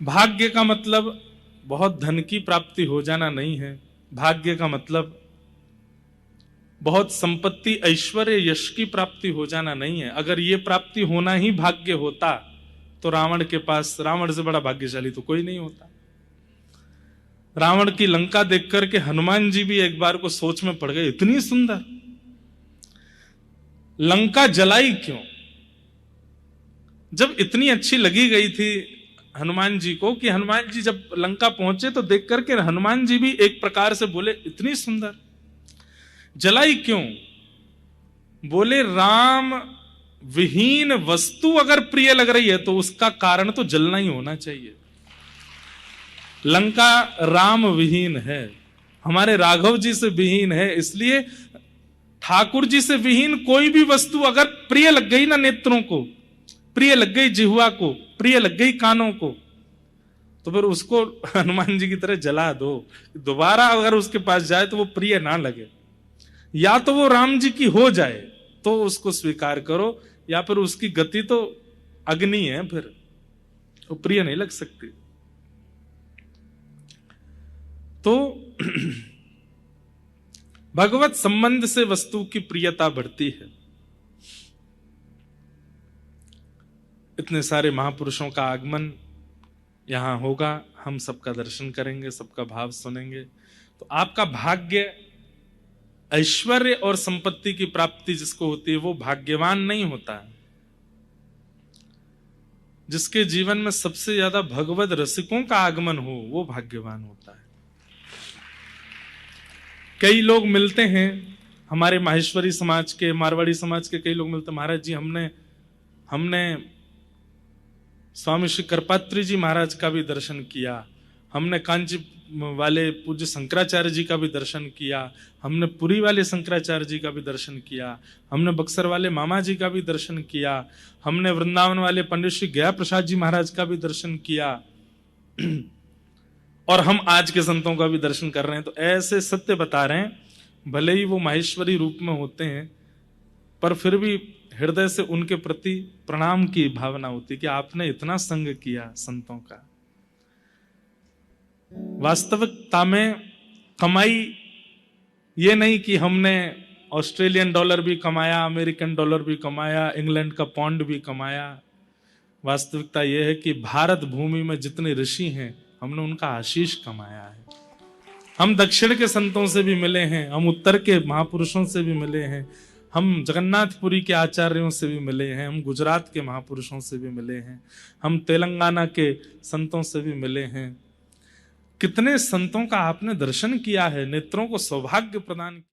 भाग्य का मतलब बहुत धन की प्राप्ति हो जाना नहीं है। भाग्य का मतलब बहुत संपत्ति, ऐश्वर्य, यश की प्राप्ति हो जाना नहीं है। अगर ये प्राप्ति होना ही भाग्य होता तो रावण के पास, रावण से बड़ा भाग्यशाली तो कोई नहीं होता। रावण की लंका देख करके हनुमान जी भी एक बार को सोच में पड़ गए, इतनी सुंदर लंका जलाई क्यों? जब इतनी अच्छी लगी गई थी हनुमान जी को कि हनुमान जी जब लंका पहुंचे तो देख करके हनुमान जी भी एक प्रकार से बोले, इतनी सुंदर जलाई क्यों? बोले, राम विहीन वस्तु अगर प्रिय लग रही है तो उसका कारण तो जलना ही होना चाहिए। लंका राम विहीन है, हमारे राघव जी से विहीन है, इसलिए ठाकुर जी से विहीन कोई भी वस्तु अगर प्रिय लग गई ना नेत्रों को, प्रिय लग गई जिह्वा को, प्रिय लग गई कानों को, तो फिर उसको हनुमान जी की तरह जला दो। दोबारा अगर उसके पास जाए तो वो प्रिय ना लगे। या तो वो राम जी की हो जाए तो उसको स्वीकार करो, या फिर उसकी गति तो अग्नि है, फिर वो प्रिय नहीं लग सकती। तो भगवत संबंध से वस्तु की प्रियता बढ़ती है। इतने सारे महापुरुषों का आगमन यहां होगा, हम सबका दर्शन करेंगे, सबका भाव सुनेंगे। तो आपका भाग्य, ऐश्वर्य और संपत्ति की प्राप्ति जिसको होती है वो भाग्यवान नहीं होता है। जिसके जीवन में सबसे ज्यादा भगवत रसिकों का आगमन हो वो भाग्यवान होता है। कई लोग मिलते हैं हमारे माहेश्वरी समाज के, मारवाड़ी समाज के कई लोग मिलते हैं, महाराज जी हमने स्वामी श्री करपात्री जी महाराज का भी दर्शन किया, हमने कांची वाले पूज्य शंकराचार्य जी का भी दर्शन किया, हमने पुरी वाले शंकराचार्य जी का भी दर्शन किया, हमने बक्सर वाले मामा जी का भी दर्शन किया, हमने वृंदावन वाले पंडित श्री गया प्रसाद जी महाराज का भी दर्शन किया, और हम आज के संतों का भी दर्शन कर रहे हैं। तो ऐसे सत्य बता रहे हैं, भले ही वो माहेश्वरी रूप में होते हैं पर फिर भी हृदय से उनके प्रति प्रणाम की भावना होती कि आपने इतना संग किया संतों का। वास्तविकता में कमाई ये नहीं कि हमने ऑस्ट्रेलियन डॉलर भी कमाया, अमेरिकन डॉलर भी कमाया, इंग्लैंड का पौंड भी कमाया। वास्तविकता यह है कि भारत भूमि में जितने ऋषि हैं हमने उनका आशीष कमाया है। हम दक्षिण के संतों से भी मिले हैं, हम उत्तर के महापुरुषों से भी मिले हैं, हम जगन्नाथपुरी के आचार्यों से भी मिले हैं, हम गुजरात के महापुरुषों से भी मिले हैं, हम तेलंगाना के संतों से भी मिले हैं। कितने संतों का आपने दर्शन किया है, नेत्रों को सौभाग्य प्रदान किया।